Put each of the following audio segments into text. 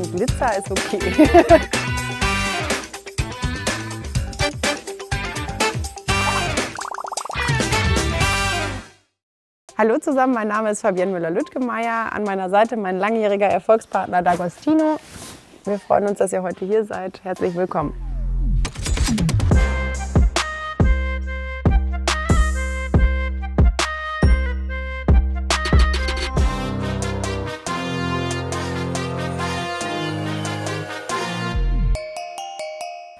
bisschen Glitzer ist okay. Hallo zusammen, mein Name ist Fabienne Müller-Lüttgemeier. An meiner Seite mein langjähriger Erfolgspartner D'Agostino. Wir freuen uns, dass ihr heute hier seid. Herzlich willkommen.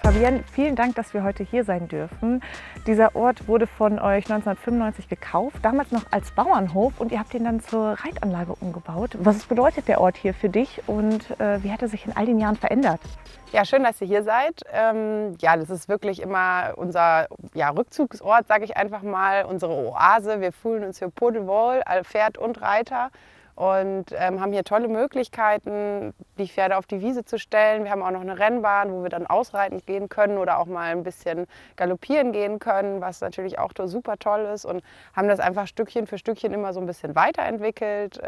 Fabienne, vielen Dank, dass wir heute hier sein dürfen. Dieser Ort wurde von euch 1995 gekauft, damals noch als Bauernhof, und ihr habt ihn dann zur Reitanlage umgebaut. Was bedeutet der Ort hier für dich und wie hat er sich in all den Jahren verändert? Ja, schön, dass ihr hier seid. Ja, das ist wirklich immer unser Rückzugsort, sage ich einfach mal, unsere Oase. Wir fühlen uns hier pudelwohl, Pferd und Reiter. Und haben hier tolle Möglichkeiten, die Pferde auf die Wiese zu stellen. Wir haben auch noch eine Rennbahn, wo wir dann ausreiten gehen können oder auch mal ein bisschen galoppieren gehen können, was natürlich auch super toll ist, und haben das einfach Stückchen für Stückchen immer so ein bisschen weiterentwickelt.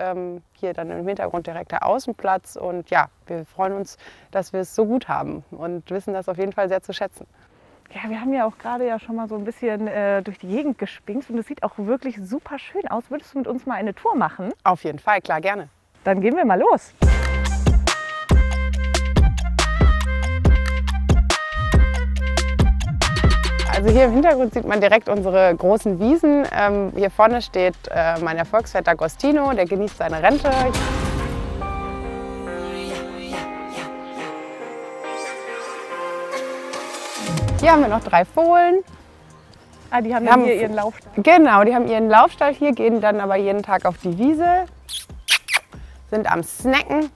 Hier dann im Hintergrund direkt der Außenplatz, und ja, wir freuen uns, dass wir es so gut haben und wissen das auf jeden Fall sehr zu schätzen. Ja, wir haben ja auch gerade schon mal so ein bisschen durch die Gegend gespinkt und es sieht auch wirklich super schön aus. Würdest du mit uns mal eine Tour machen? Auf jeden Fall, klar, gerne. Dann gehen wir mal los. Also hier im Hintergrund sieht man direkt unsere großen Wiesen. Hier vorne steht mein Erfolgspferd D'Agostino, der genießt seine Rente. Hier haben wir noch 3 Fohlen. Ah, die haben hier ihren Laufstall. Genau, die haben ihren Laufstall hier, gehen dann aber jeden Tag auf die Wiese, sind am Snacken.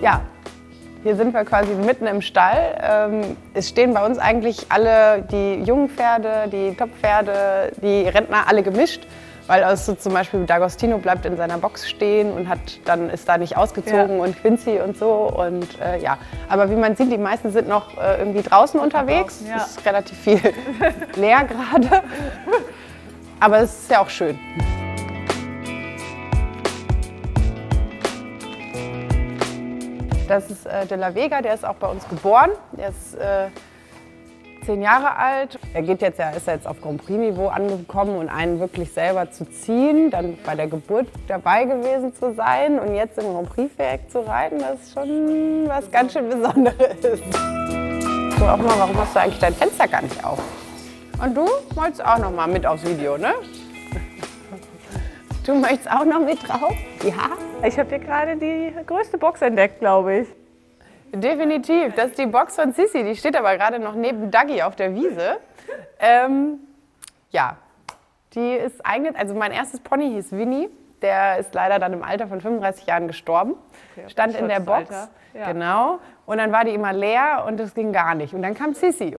Ja, hier sind wir quasi mitten im Stall. Es stehen bei uns eigentlich alle die jungen Pferde, die Top-Pferde, die Rentner, alle gemischt. Weil also zum Beispiel D'Agostino bleibt in seiner Box stehen und ist da nicht ausgezogen, und Quincy und so. Und ja, aber wie man sieht, die meisten sind noch irgendwie draußen unterwegs. Ja. Es ist relativ viel leer gerade. Aber es ist ja auch schön. Das ist De La Vega, der ist auch bei uns geboren. Der ist 10 Jahre alt. Er ist jetzt auf Grand Prix Niveau angekommen, und einen wirklich selber zu ziehen, dann bei der Geburt dabei gewesen zu sein und jetzt im Grand Prix Pferd zu reiten, das ist schon was ganz schön Besonderes. So, auch mal, warum hast du eigentlich dein Fenster gar nicht auf? Und du wolltest auch noch mal mit aufs Video, ne? Du möchtest auch noch mit drauf? Ja? Ich habe hier gerade die größte Box entdeckt, glaube ich. Definitiv, das ist die Box von Sissi, die steht aber gerade noch neben Dagi auf der Wiese. Ja, die ist eigentlich, also mein erstes Pony hieß Winnie, der ist leider dann im Alter von 35 Jahren gestorben, okay, stand in der Box, ja. Genau, und dann war die immer leer und das ging gar nicht, und dann kam Sissi.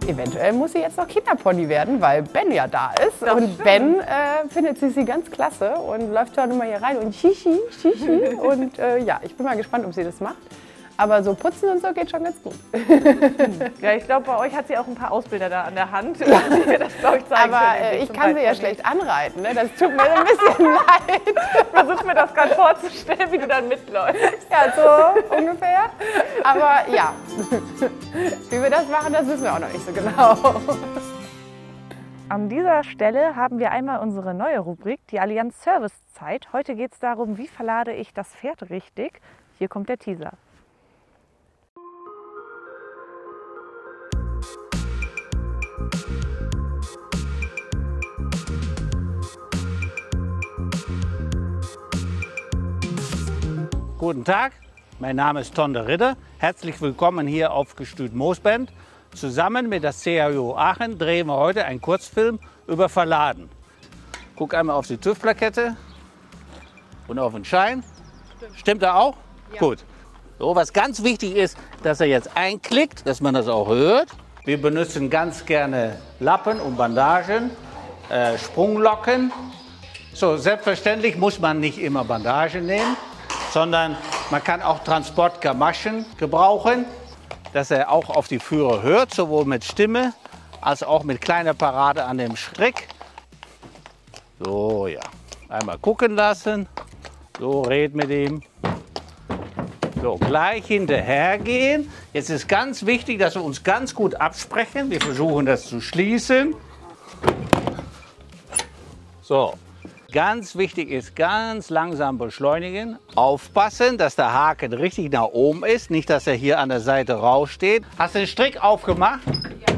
Eventuell muss sie jetzt noch Kinderpony werden, weil Ben ja da ist. Das und stimmt. Ben findet sie ganz klasse und läuft dann immer hier rein und Shishi, Shishi. Und ja, ich bin mal gespannt, ob sie das macht. Aber so putzen und so geht schon ganz gut. Ja, ich glaube, bei euch hat sie auch ein paar Ausbilder da an der Hand, die mir das, glaube ich, zeigen aber können. Ich kann sie ja schlecht anreiten, ne? Das tut mir ein bisschen leid. Versuch mir das gerade vorzustellen, wie du dann mitläufst. Ja, so ungefähr. Aber ja, wie wir das machen, das wissen wir auch noch nicht so genau. An dieser Stelle haben wir einmal unsere neue Rubrik, die Allianz Servicezeit. Heute geht es darum, wie verlade ich das Pferd richtig. Hier kommt der Teaser. Guten Tag, mein Name ist Tonde Ritter. Herzlich willkommen hier auf Gestüt Moosbend. Zusammen mit der CAO Aachen drehen wir heute einen Kurzfilm über Verladen. Guck einmal auf die TÜV-Plakette und auf den Schein. Stimmt er auch? Ja. Gut. So, was ganz wichtig ist, dass er jetzt einklickt, dass man das auch hört. Wir benutzen ganz gerne Lappen und Bandagen, Sprunglocken, So, selbstverständlich muss man nicht immer Bandage nehmen, sondern man kann auch Transportgamaschen gebrauchen, dass er auch auf die Führer hört, sowohl mit Stimme als auch mit kleiner Parade an dem Strick. So, ja. Einmal gucken lassen. So, red mit ihm. So, gleich hinterher gehen. Jetzt ist ganz wichtig, dass wir uns ganz gut absprechen. Wir versuchen das zu schließen. So, ganz wichtig ist, ganz langsam beschleunigen. Aufpassen, dass der Haken richtig nach oben ist. Nicht, dass er hier an der Seite raussteht. Hast du den Strick aufgemacht? Ja.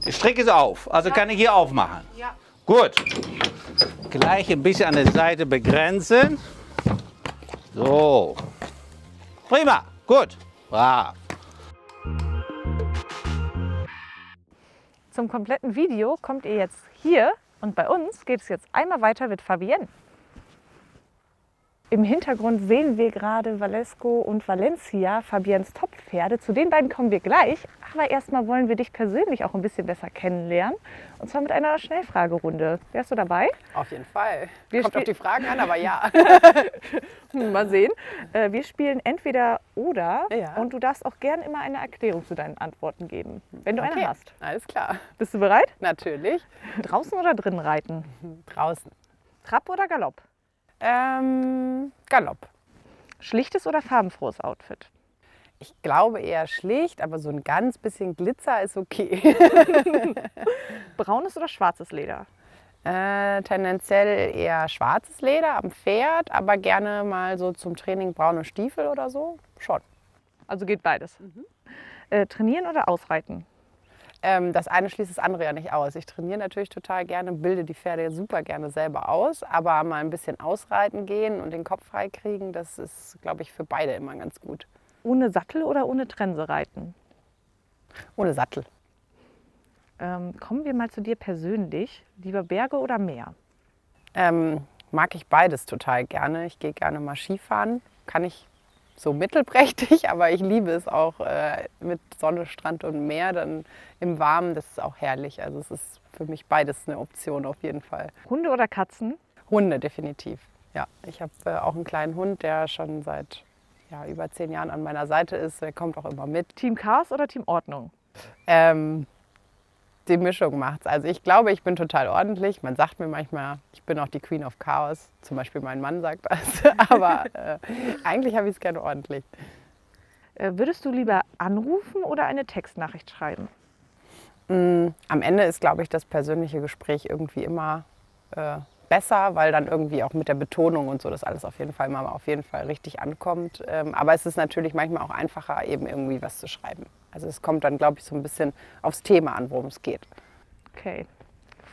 Der Strick ist auf, also kann ich hier aufmachen. Ja. Gut. Gleich ein bisschen an der Seite begrenzen. So. Prima. Gut. Brav. Zum kompletten Video kommt ihr jetzt hier und bei uns geht es jetzt einmal weiter mit Fabienne. Im Hintergrund sehen wir gerade Valesco und Valencia, Fabiennes Top-Pferde. Zu den beiden kommen wir gleich. Aber erstmal wollen wir dich persönlich auch ein bisschen besser kennenlernen. Und zwar mit einer Schnellfragerunde. Wärst du dabei? Auf jeden Fall. Kommt auf die Fragen an, aber ja. Mal sehen. Wir spielen entweder oder Ja. und du darfst auch gern immer eine Erklärung zu deinen Antworten geben, wenn du eine hast. Alles klar. Bist du bereit? Natürlich. Draußen oder drinnen reiten? Draußen. Trab oder Galopp? Galopp. Schlichtes oder farbenfrohes Outfit? Ich glaube eher schlicht, aber so ein ganz bisschen Glitzer ist okay. Braunes oder schwarzes Leder? Tendenziell eher schwarzes Leder am Pferd, aber gerne mal so zum Training braune Stiefel oder so. Schon. Also geht beides. Trainieren oder ausreiten? Das eine schließt das andere ja nicht aus. Ich trainiere natürlich total gerne, bilde die Pferde super gerne selber aus, aber mal ein bisschen ausreiten gehen und den Kopf frei kriegen, das ist, glaube ich, für beide immer ganz gut. Ohne Sattel oder ohne Trense reiten? Ohne Sattel. Kommen wir mal zu dir persönlich. Lieber Berge oder Meer? Mag ich beides total gerne. Ich gehe gerne mal Skifahren. Kann ich so mittelprächtig, aber ich liebe es auch mit Sonne, Strand und Meer, dann im Warmen, das ist auch herrlich. Also es ist für mich beides eine Option auf jeden Fall. Hunde oder Katzen? Hunde definitiv, ja. Ich habe auch einen kleinen Hund, der schon seit über 10 Jahren an meiner Seite ist. Der kommt auch immer mit. Team Chaos oder Team Ordnung? Die Mischung macht's. Also ich glaube, ich bin total ordentlich. Man sagt mir manchmal, ich bin auch die Queen of Chaos. Zum Beispiel mein Mann sagt das. Aber eigentlich habe ich es gerne ordentlich. Würdest du lieber anrufen oder eine Textnachricht schreiben? Am Ende ist, glaube ich, das persönliche Gespräch irgendwie immer besser, weil dann irgendwie auch mit der Betonung und so das alles auf jeden Fall richtig ankommt. Aber es ist natürlich manchmal auch einfacher, eben irgendwie was zu schreiben. Also es kommt dann, glaube ich, so ein bisschen aufs Thema an, worum es geht. Okay.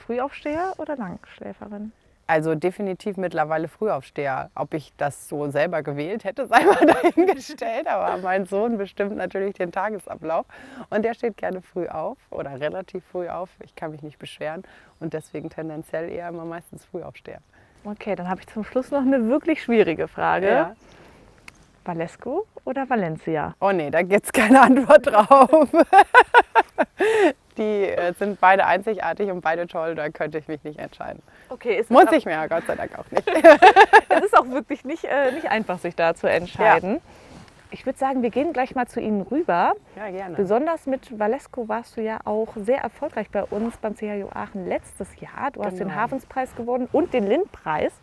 Frühaufsteher oder Langschläferin? Also definitiv mittlerweile Frühaufsteher. Ob ich das so selber gewählt hätte, sei mal dahingestellt. Aber mein Sohn bestimmt natürlich den Tagesablauf. Und der steht gerne früh auf oder relativ früh auf. Ich kann mich nicht beschweren. Und deswegen tendenziell eher immer meistens Frühaufsteher. Okay, dann habe ich zum Schluss noch eine wirklich schwierige Frage. Ja. Valesco oder Valencia? Oh nee, da gibt es keine Antwort drauf. Die sind beide einzigartig und beide toll, da könnte ich mich nicht entscheiden. Okay, Muss ich mir Gott sei Dank auch nicht. Es ist auch wirklich nicht einfach, sich da zu entscheiden. Ja. Ich würde sagen, wir gehen gleich mal zu Ihnen rüber. Ja, gerne. Besonders mit Valesco warst du ja auch sehr erfolgreich bei uns beim CHJO Aachen letztes Jahr. Du hast den Havenspreis gewonnen und den Lindpreis.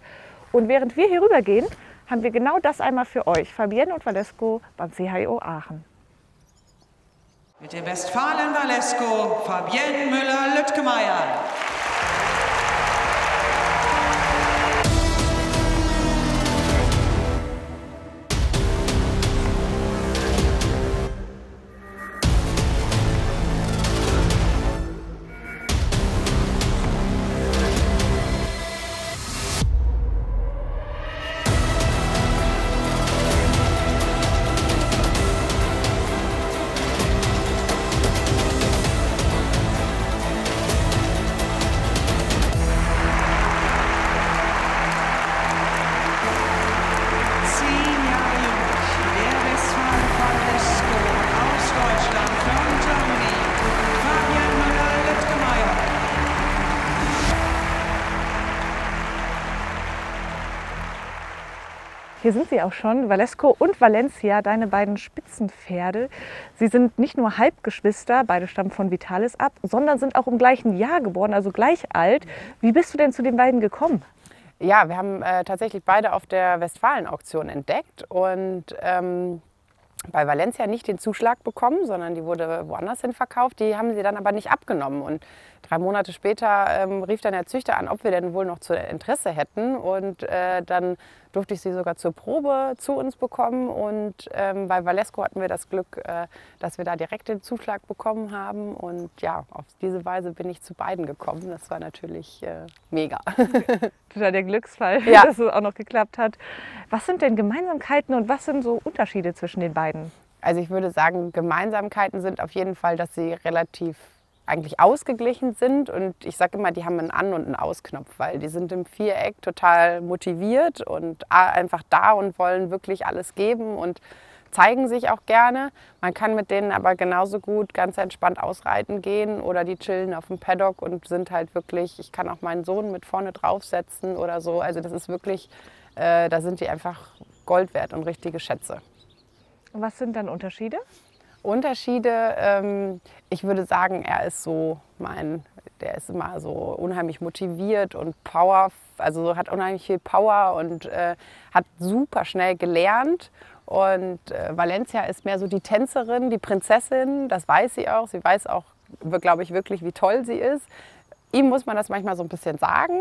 Und während wir hier rüber gehen, haben wir genau das einmal für euch. Fabienne und Valesco beim CHJO Aachen. Mit dem Westfalen Valesco, Fabienne Müller-Lüttgemeier. Hier sind sie auch schon, Valesco und Valencia, deine beiden Spitzenpferde. Sie sind nicht nur Halbgeschwister, beide stammen von Vitalis ab, sondern sind auch im gleichen Jahr geboren, also gleich alt. Wie bist du denn zu den beiden gekommen? Ja, wir haben tatsächlich beide auf der Westfalen-Auktion entdeckt und bei Valencia nicht den Zuschlag bekommen, sondern die wurde woanders hin verkauft. Die haben sie dann aber nicht abgenommen. Und 3 Monate später rief dann der Züchter an, ob wir denn wohl noch Interesse hätten. Und dann durfte ich sie sogar zur Probe zu uns bekommen. Und bei Valesco hatten wir das Glück, dass wir da direkt den Zuschlag bekommen haben. Und ja, auf diese Weise bin ich zu beiden gekommen. Das war natürlich mega. Total der Glücksfall, ja, dass es auch noch geklappt hat. Was sind denn Gemeinsamkeiten und was sind so Unterschiede zwischen den beiden? Also ich würde sagen, Gemeinsamkeiten sind auf jeden Fall, dass sie relativ eigentlich ausgeglichen sind und ich sage immer, die haben einen An- und einen Ausknopf, weil die sind im Viereck total motiviert und einfach da und wollen wirklich alles geben und zeigen sich auch gerne. Man kann mit denen aber genauso gut ganz entspannt ausreiten gehen oder die chillen auf dem Paddock und sind halt wirklich, ich kann auch meinen Sohn mit vorne draufsetzen oder so. Also das ist wirklich, da sind die einfach Gold wert und richtige Schätze. Was sind dann Unterschiede? Unterschiede, ich würde sagen, er ist so der ist immer so unheimlich motiviert und Power, also hat unheimlich viel Power und hat super schnell gelernt. Und Valencia ist mehr so die Tänzerin, die Prinzessin, das weiß sie auch. Sie weiß auch, glaube ich, wirklich, wie toll sie ist. Ihm muss man das manchmal so ein bisschen sagen.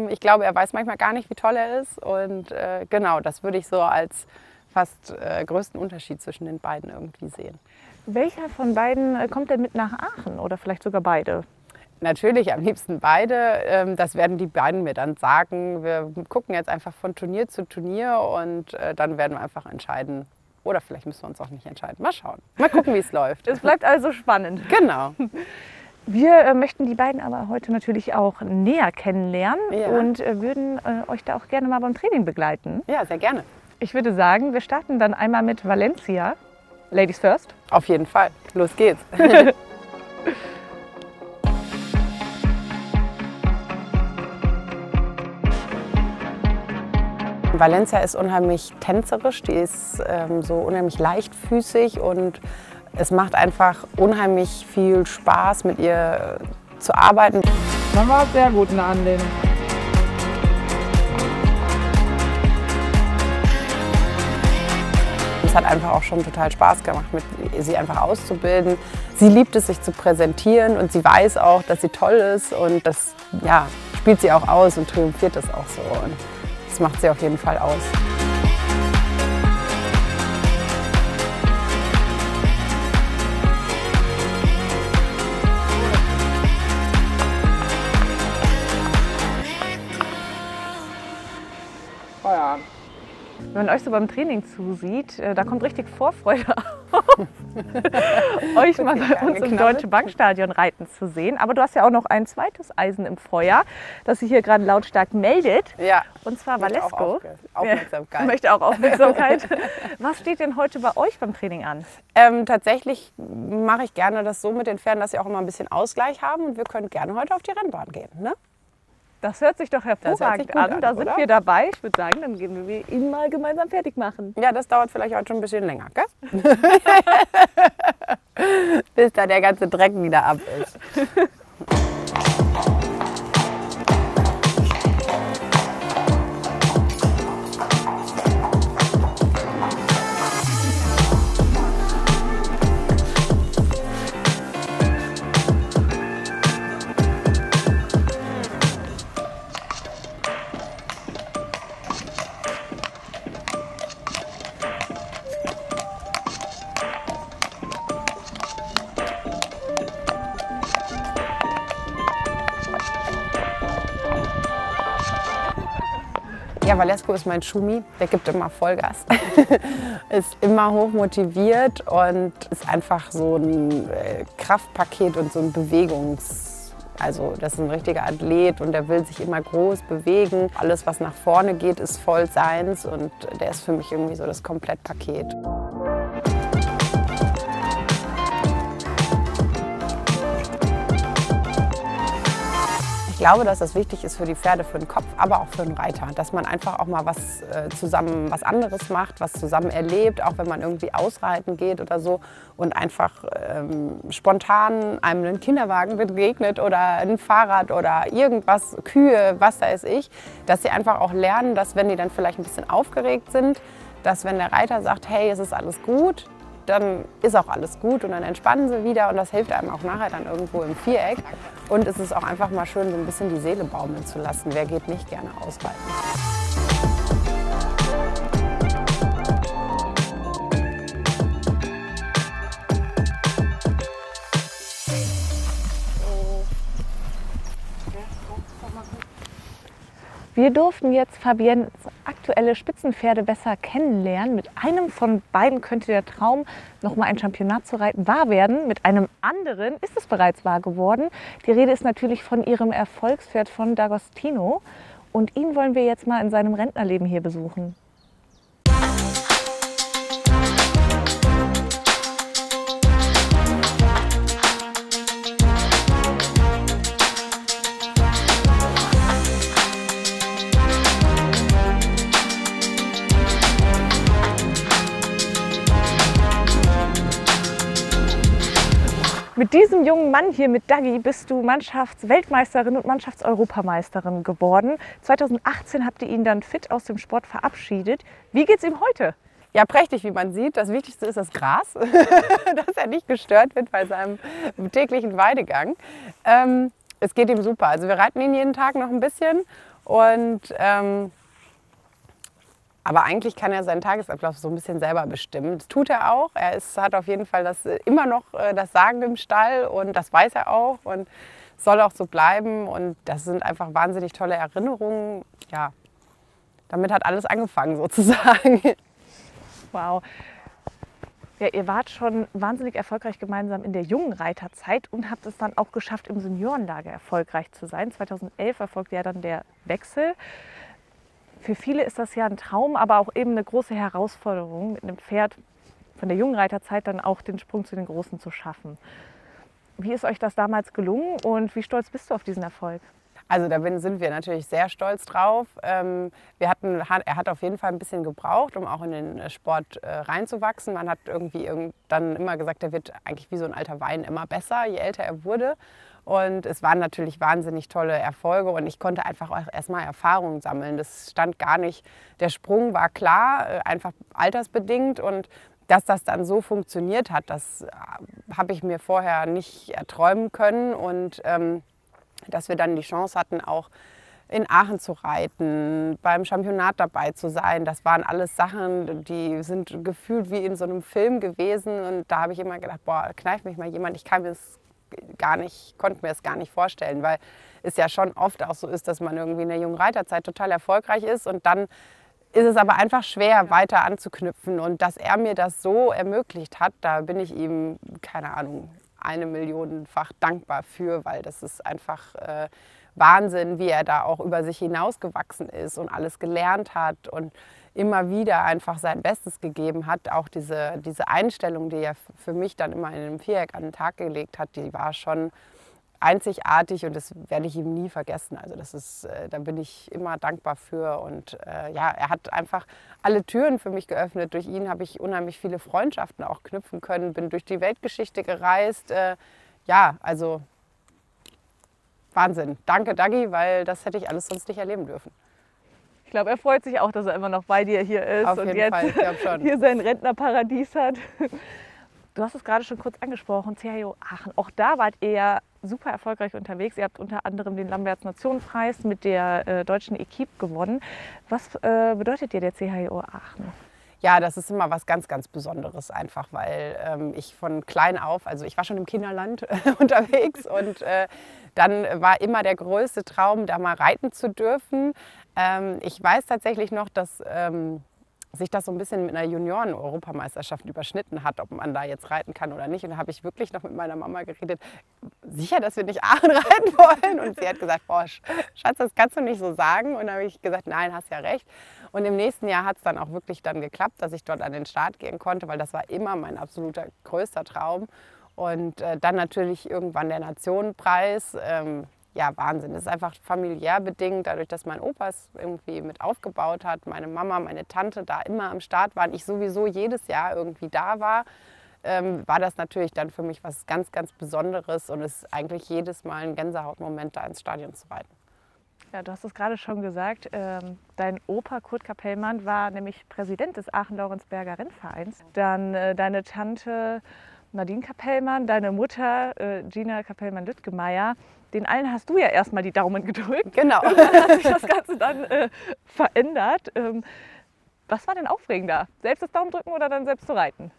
Ich glaube, er weiß manchmal gar nicht, wie toll er ist. Und genau, das würde ich so als fast größten Unterschied zwischen den beiden irgendwie sehen. Welcher von beiden kommt denn mit nach Aachen oder vielleicht sogar beide? Natürlich am liebsten beide. Das werden die beiden mir dann sagen. Wir gucken jetzt einfach von Turnier zu Turnier und dann werden wir einfach entscheiden. Oder vielleicht müssen wir uns auch nicht entscheiden. Mal schauen. Mal gucken, wie es läuft. Es bleibt also spannend. Genau. Wir möchten die beiden aber heute natürlich auch näher kennenlernen Ja. und würden euch da auch gerne mal beim Training begleiten. Ja, sehr gerne. Ich würde sagen, wir starten dann einmal mit Valencia. Ladies first. Auf jeden Fall. Los geht's. Valencia ist unheimlich tänzerisch, die ist so unheimlich leichtfüßig und es macht einfach unheimlich viel Spaß, mit ihr zu arbeiten. Man war sehr gut in der Anlehnung. Es hat einfach auch schon total Spaß gemacht, sie einfach auszubilden. Sie liebt es, sich zu präsentieren und sie weiß auch, dass sie toll ist und das ja, spielt sie auch aus und triumphiert das auch so. Und das macht sie auf jeden Fall aus. Feierabend. Wenn man euch so beim Training zusieht, da kommt richtig Vorfreude auf, euch mal bei uns im Deutsche Bankstadion reiten zu sehen. Aber du hast ja auch noch ein zweites Eisen im Feuer, das sich hier gerade lautstark meldet. Ja. Und zwar Valesco. Aufmerksamkeit. Ja, möchte auch Aufmerksamkeit. Was steht denn heute bei euch beim Training an? Tatsächlich mache ich gerne das so mit den Pferden, dass sie auch immer ein bisschen Ausgleich haben und wir können gerne heute auf die Rennbahn gehen. Ne? Das hört sich doch hervorragend an. Da sind oder? wir dabei. Ich würde sagen, dann gehen wir ihn mal gemeinsam fertig machen. Ja, das dauert vielleicht heute schon ein bisschen länger, gell? Bis da der ganze Dreck wieder ab ist. Ja, Valesco ist mein Schumi, der gibt immer Vollgas, ist immer hoch motiviert und ist einfach so ein Kraftpaket und so ein Also das ist ein richtiger Athlet und der will sich immer groß bewegen. Alles, was nach vorne geht, ist voll seins und der ist für mich irgendwie so das Komplettpaket. Ich glaube, dass das wichtig ist für die Pferde, für den Kopf, aber auch für den Reiter. Dass man einfach auch mal was zusammen was anderes macht, was zusammen erlebt, auch wenn man irgendwie ausreiten geht oder so und einfach spontan einem einen Kinderwagen begegnet oder ein Fahrrad oder irgendwas, Kühe, was weiß ich, dass sie einfach auch lernen, dass wenn die dann vielleicht ein bisschen aufgeregt sind, dass wenn der Reiter sagt, hey, es ist alles gut, dann ist auch alles gut und dann entspannen sie wieder und das hilft einem auch nachher dann irgendwo im Viereck. Und es ist auch einfach mal schön, so ein bisschen die Seele baumeln zu lassen. Wer geht nicht gerne ausreiten? Wir durften jetzt Fabiennes aktuelle Spitzenpferde besser kennenlernen. Mit einem von beiden könnte der Traum, noch mal ein Championat zu reiten, wahr werden. Mit einem anderen ist es bereits wahr geworden. Die Rede ist natürlich von ihrem Erfolgspferd von D'Agostino. Und ihn wollen wir jetzt mal in seinem Rentnerleben hier besuchen. Mit diesem jungen Mann hier, mit Dagi, bist du Mannschaftsweltmeisterin und Mannschaftseuropameisterin geworden. 2018 habt ihr ihn dann fit aus dem Sport verabschiedet. Wie geht's ihm heute? Ja, prächtig, wie man sieht. Das Wichtigste ist das Gras, dass er nicht gestört wird bei seinem täglichen Weidegang. Es geht ihm super. Also wir reiten ihn jeden Tag noch ein bisschen und aber eigentlich kann er seinen Tagesablauf so ein bisschen selber bestimmen. Das tut er auch. Hat auf jeden Fall immer noch das Sagen im Stall und das weiß er auch und soll auch so bleiben. Und das sind einfach wahnsinnig tolle Erinnerungen. Ja, damit hat alles angefangen sozusagen. Wow. Ja, ihr wart schon wahnsinnig erfolgreich gemeinsam in der jungen Reiterzeit und habt es dann auch geschafft, im Seniorenlager erfolgreich zu sein. 2011 erfolgte ja dann der Wechsel. Für viele ist das ja ein Traum, aber auch eben eine große Herausforderung, mit einem Pferd von der jungen Reiterzeit dann auch den Sprung zu den Großen zu schaffen. Wie ist euch das damals gelungen und wie stolz bist du auf diesen Erfolg? Also da sind wir natürlich sehr stolz drauf. Er hat auf jeden Fall ein bisschen gebraucht, um auch in den Sport reinzuwachsen. Man hat irgendwie dann immer gesagt, er wird eigentlich wie so ein alter Wein immer besser, je älter er wurde. Und es waren natürlich wahnsinnig tolle Erfolge und ich konnte einfach auch erstmal Erfahrungen sammeln. Das stand gar nicht, der Sprung war klar, einfach altersbedingt und dass das dann so funktioniert hat, das habe ich mir vorher nicht erträumen können und dass wir dann die Chance hatten, auch in Aachen zu reiten, beim Championat dabei zu sein. Das waren alles Sachen, die sind gefühlt wie in so einem Film gewesen und da habe ich immer gedacht, boah, kneift mich mal jemand, ich kann mir das konnte mir das gar nicht vorstellen, weil es ja schon oft auch so ist, dass man irgendwie in der jungen Reiterzeit total erfolgreich ist und dann ist es aber einfach schwer, weiter anzuknüpfen. Und dass er mir das so ermöglicht hat, da bin ich ihm, keine Ahnung, 1 Millionenfach dankbar für, weil das ist einfach Wahnsinn, wie er da auch über sich hinausgewachsen ist und alles gelernt hat und immer wieder einfach sein Bestes gegeben hat. Auch diese Einstellung, die er für mich dann immer in einem Viereck an den Tag gelegt hat, die war schon einzigartig und das werde ich ihm nie vergessen. Also da bin ich immer dankbar für und ja, er hat einfach alle Türen für mich geöffnet. Durch ihn habe ich unheimlich viele Freundschaften auch knüpfen können, bin durch die Weltgeschichte gereist. Ja, also Wahnsinn. Danke, Dagi, weil das hätte ich alles sonst nicht erleben dürfen. Ich glaube, er freut sich auch, dass er immer noch bei dir hier ist Auf und jeden jetzt Fall, ich glaub schon. hier sein Rentnerparadies hat. Du hast es gerade schon kurz angesprochen, CHIO Aachen. Auch da wart ihr ja super erfolgreich unterwegs. Ihr habt unter anderem den Lamberts Nationenpreis mit der deutschen Equipe gewonnen. Was bedeutet dir der CHIO Aachen? Ja, das ist immer was ganz, ganz Besonderes einfach, weil ich von klein auf, also ich war schon im Kinderland unterwegs und dann war immer der größte Traum, da mal reiten zu dürfen. Ich weiß tatsächlich noch, dass sich das so ein bisschen mit einer Junioren-Europameisterschaft überschnitten hat, ob man da jetzt reiten kann oder nicht. Und da habe ich wirklich noch mit meiner Mama geredet, sicher, dass wir nicht Aachen reiten wollen? Und sie hat gesagt, boah, Schatz, das kannst du nicht so sagen. Und da habe ich gesagt, nein, hast ja recht. Und im nächsten Jahr hat es dann auch wirklich dann geklappt, dass ich dort an den Start gehen konnte, weil das war immer mein absoluter größter Traum. Und dann natürlich irgendwann der Nationenpreis. ja, Wahnsinn. Es ist einfach familiär bedingt, dadurch, dass mein Opa es irgendwie mit aufgebaut hat, meine Mama, meine Tante da immer am Start waren, ich sowieso jedes Jahr irgendwie da war, war das natürlich dann für mich was ganz, ganz Besonderes und es ist eigentlich jedes Mal ein Gänsehautmoment, da ins Stadion zu reiten. Ja, du hast es gerade schon gesagt, dein Opa Kurt Capellmann war nämlich Präsident des Aachen-Laurensberger Rennvereins. Dann deine Tante Nadine Capellmann, deine Mutter Gina Capellmann-Lüttgemeier. Den allen hast du ja erstmal die Daumen gedrückt. Genau. Dann hat sich das Ganze dann verändert. Was war denn aufregender? Selbst das Daumendrücken oder dann selbst zu reiten?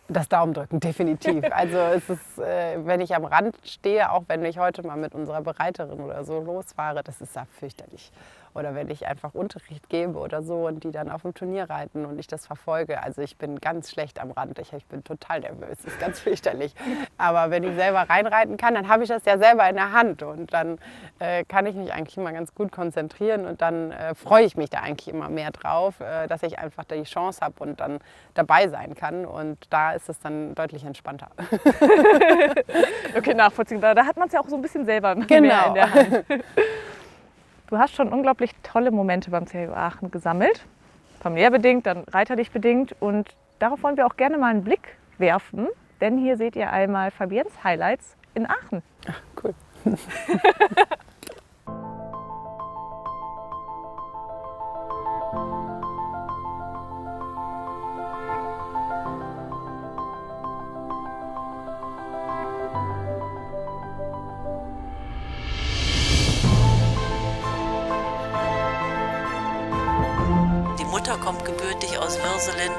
Das Daumendrücken, definitiv. Also es ist, wenn ich am Rand stehe, auch wenn ich heute mal mit unserer Bereiterin oder so losfahre, das ist ja fürchterlich. Oder wenn ich einfach Unterricht gebe oder so und die dann auf dem Turnier reiten und ich das verfolge. Also ich bin ganz schlecht am Rand, ich bin total nervös, das ist ganz fürchterlich. Aber wenn ich selber reinreiten kann, dann habe ich das ja selber in der Hand und dann kann ich mich eigentlich immer ganz gut konzentrieren und dann freue ich mich da eigentlich immer mehr drauf, dass ich einfach die Chance habe und dann dabei sein kann und da ist es dann deutlich entspannter. Okay, nachvollziehbar. Da hat man es ja auch so ein bisschen selber mehr Genau. in der Hand. Du hast schon unglaublich tolle Momente beim CAO Aachen gesammelt, familiär bedingt, dann reiterlich bedingt und darauf wollen wir auch gerne mal einen Blick werfen, denn hier seht ihr einmal Fabiennes Highlights in Aachen. Ach, cool. Die Mutter kommt gebürtig aus Würselen.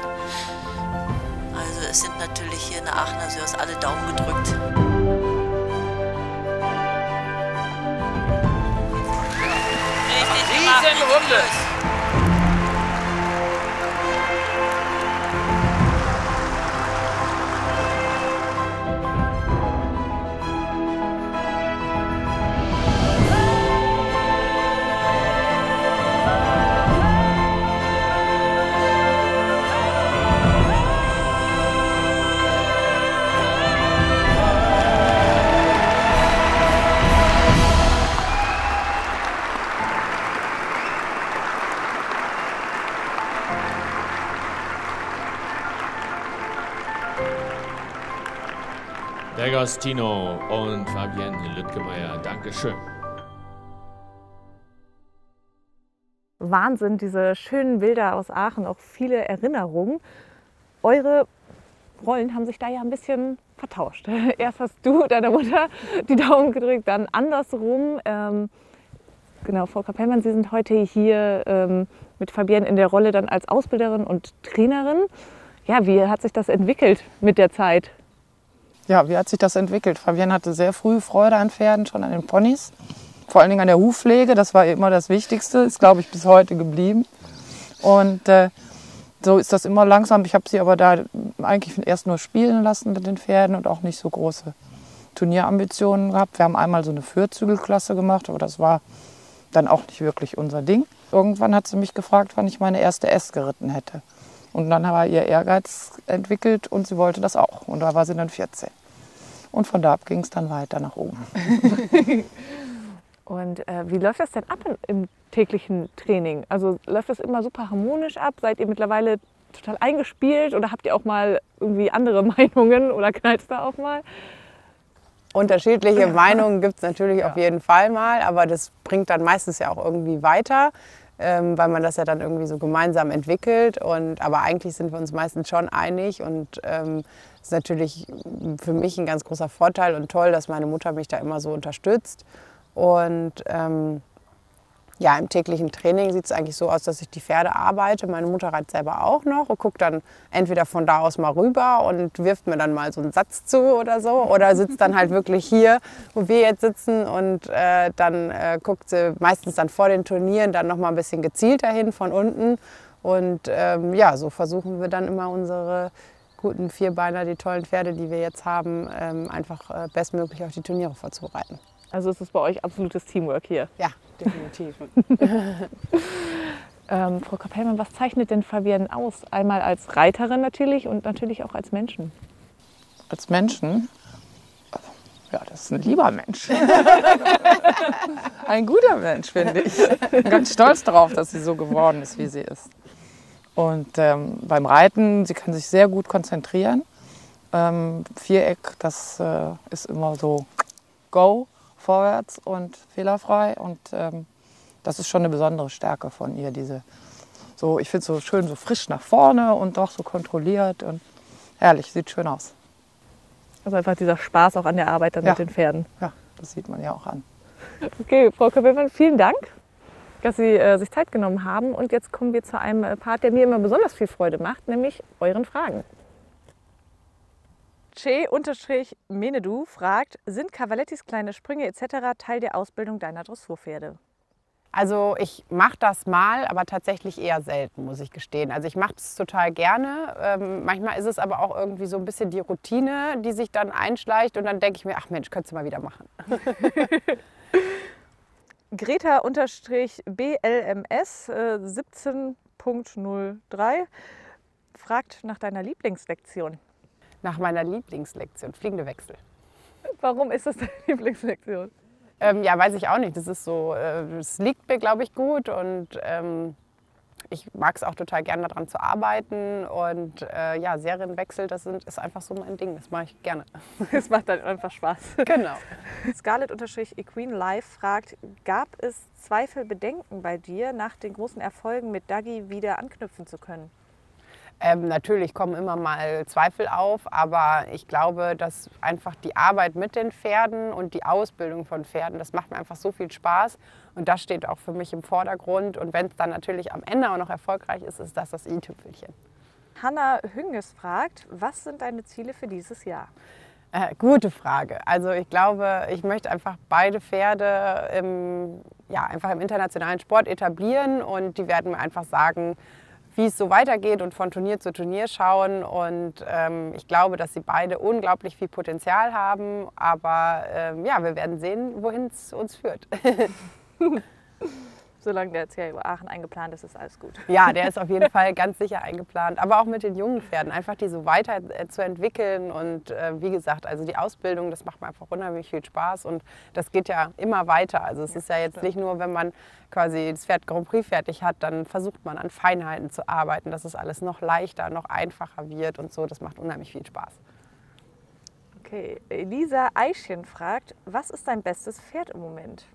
Also es sind natürlich hier in der Aachener Sörs alle Daumen gedrückt. Richtig gemacht, Riesenrunde. D'Agostino und Fabienne Lüttgemeier, Dankeschön. Wahnsinn, diese schönen Bilder aus Aachen, auch viele Erinnerungen. Eure Rollen haben sich da ja ein bisschen vertauscht. Erst hast du deiner Mutter die Daumen gedrückt, dann andersrum. Genau, Frau Capellmann, Sie sind heute hier mit Fabienne in der Rolle dann als Ausbilderin und Trainerin. Ja, wie hat sich das entwickelt mit der Zeit? Ja, wie hat sich das entwickelt? Fabienne hatte sehr früh Freude an Pferden, schon an den Ponys. Vor allen Dingen an der Hufpflege, das war immer das Wichtigste, ist, glaube ich, bis heute geblieben. Und so ist das immer langsam. Ich habe sie aber da eigentlich erst nur spielen lassen mit den Pferden und auch nicht so große Turnierambitionen gehabt. Wir haben einmal so eine Führzügelklasse gemacht, aber das war dann auch nicht wirklich unser Ding. Irgendwann hat sie mich gefragt, wann ich meine erste S geritten hätte. Und dann war ihr Ehrgeiz entwickelt und sie wollte das auch. Und da war sie dann 14. Und von da ab ging es dann weiter nach oben. Und wie läuft das denn ab im täglichen Training? Also läuft das immer super harmonisch ab? Seid ihr mittlerweile total eingespielt oder habt ihr auch mal irgendwie andere Meinungen oder knallt es da auch mal? Unterschiedliche Meinungen gibt es natürlich auf jeden Fall mal, aber das bringt dann meistens ja auch irgendwie weiter, weil man das ja dann irgendwie so gemeinsam entwickelt. Aber eigentlich sind wir uns meistens schon einig und es ist natürlich für mich ein ganz großer Vorteil und toll, dass meine Mutter mich da immer so unterstützt. Und ja, im täglichen Training sieht es eigentlich so aus, dass ich die Pferde arbeite. Meine Mutter reitet selber auch noch und guckt dann entweder von da aus mal rüber und wirft mir dann mal so einen Satz zu oder so. Oder sitzt dann halt wirklich hier, wo wir jetzt sitzen und dann guckt sie meistens dann vor den Turnieren dann noch mal ein bisschen gezielter hin von unten. Und ja, so versuchen wir dann immer unsere guten Vierbeiner, die tollen Pferde, die wir jetzt haben, einfach bestmöglich auf die Turniere vorzubereiten. Also es ist bei euch absolutes Teamwork hier. Ja, definitiv. Frau Capellmann, was zeichnet denn Fabienne aus? Einmal als Reiterin natürlich und natürlich auch als Menschen. Als Menschen, Ja, das ist ein lieber Mensch. Ein guter Mensch, finde ich. Bin ganz stolz darauf, dass sie so geworden ist, wie sie ist. Und beim Reiten, sie kann sich sehr gut konzentrieren. Viereck, das ist immer so go, vorwärts und fehlerfrei. Und das ist schon eine besondere Stärke von ihr. Ich finde es so schön, so frisch nach vorne und doch so kontrolliert. Und herrlich, sieht schön aus. Also einfach dieser Spaß auch an der Arbeit dann mit den Pferden. Ja, das sieht man ja auch an. Okay, Frau Köppelmann, vielen Dank, dass Sie sich Zeit genommen haben. Und jetzt kommen wir zu einem Part, der mir immer besonders viel Freude macht, nämlich euren Fragen. Che-Menedu fragt, sind Cavalettis kleine Sprünge etc. Teil der Ausbildung deiner Dressurpferde? Also ich mache das mal, aber tatsächlich eher selten, muss ich gestehen. Also ich mache es total gerne. Manchmal ist es aber auch irgendwie so ein bisschen die Routine, die sich dann einschleicht. Und dann denke ich mir, ach Mensch, könntest du mal wieder machen. Greta-BLMS 17.03 fragt nach deiner Lieblingslektion. Nach meiner Lieblingslektion, fliegende Wechsel. Warum ist das deine Lieblingslektion? Ja, weiß ich auch nicht. Das ist so, es liegt mir, glaube ich, gut und ich mag es auch total gerne daran zu arbeiten und ja, Serienwechsel, ist einfach so mein Ding. Das mache ich gerne. Es macht dann einfach Spaß. Genau. Scarlett-Equine Live fragt, gab es Zweifel, Bedenken bei dir, nach den großen Erfolgen mit Dagi wieder anknüpfen zu können? Natürlich kommen immer mal Zweifel auf, aber ich glaube, dass einfach die Arbeit mit den Pferden und die Ausbildung von Pferden, das macht mir einfach so viel Spaß und das steht auch für mich im Vordergrund. Und wenn es dann natürlich am Ende auch noch erfolgreich ist, ist das i-Tüpfelchen. Hanna Hünges fragt, was sind deine Ziele für dieses Jahr? Gute Frage. Also ich glaube, ich möchte einfach beide Pferde einfach im internationalen Sport etablieren und die werden mir einfach sagen, wie es so weitergeht und von Turnier zu Turnier schauen. Und ich glaube, dass sie beide unglaublich viel Potenzial haben. Aber ja, wir werden sehen, wohin es uns führt. Solange der CAO Aachen eingeplant ist, ist alles gut. Ja, der ist auf jeden Fall ganz sicher eingeplant. Aber auch mit den jungen Pferden, einfach die so weiter zu entwickeln. Und wie gesagt, also die Ausbildung, das macht mir einfach unheimlich viel Spaß. Und das geht ja immer weiter. Also es ist ja jetzt nicht nur, wenn man quasi das Pferd Grand Prix fertig hat, dann versucht man an Feinheiten zu arbeiten, dass es alles noch leichter, noch einfacher wird und so. Das macht unheimlich viel Spaß. Okay, Elisa Eichchen fragt, was ist dein bestes Pferd im Moment?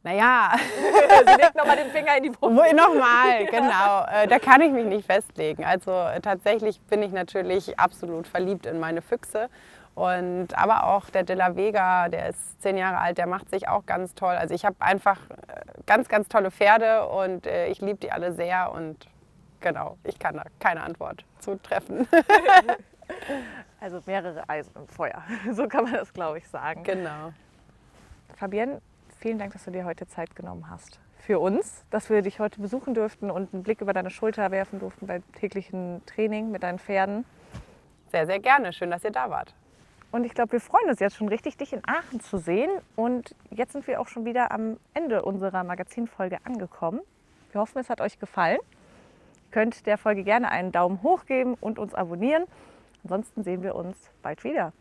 Naja. Sie legt nochmal den Finger in die Brust. Nochmal, genau. Da kann ich mich nicht festlegen. Also tatsächlich bin ich natürlich absolut verliebt in meine Füchse. Aber auch der De La Vega, der ist 10 Jahre alt, der macht sich auch ganz toll. Also ich habe einfach ganz, ganz tolle Pferde und ich liebe die alle sehr. Und genau, ich kann da keine Antwort zu treffen. Also mehrere Eisen im Feuer. So kann man das, glaube ich, sagen. Genau. Fabienne, vielen Dank, dass du dir heute Zeit genommen hast für uns, dass wir dich heute besuchen durften und einen Blick über deine Schulter werfen durften beim täglichen Training mit deinen Pferden. Sehr, sehr gerne. Schön, dass ihr da wart. Und ich glaube, wir freuen uns jetzt schon richtig, dich in Aachen zu sehen. Und jetzt sind wir auch schon wieder am Ende unserer Magazinfolge angekommen. Wir hoffen, es hat euch gefallen. Ihr könnt der Folge gerne einen Daumen hoch geben und uns abonnieren. Ansonsten sehen wir uns bald wieder.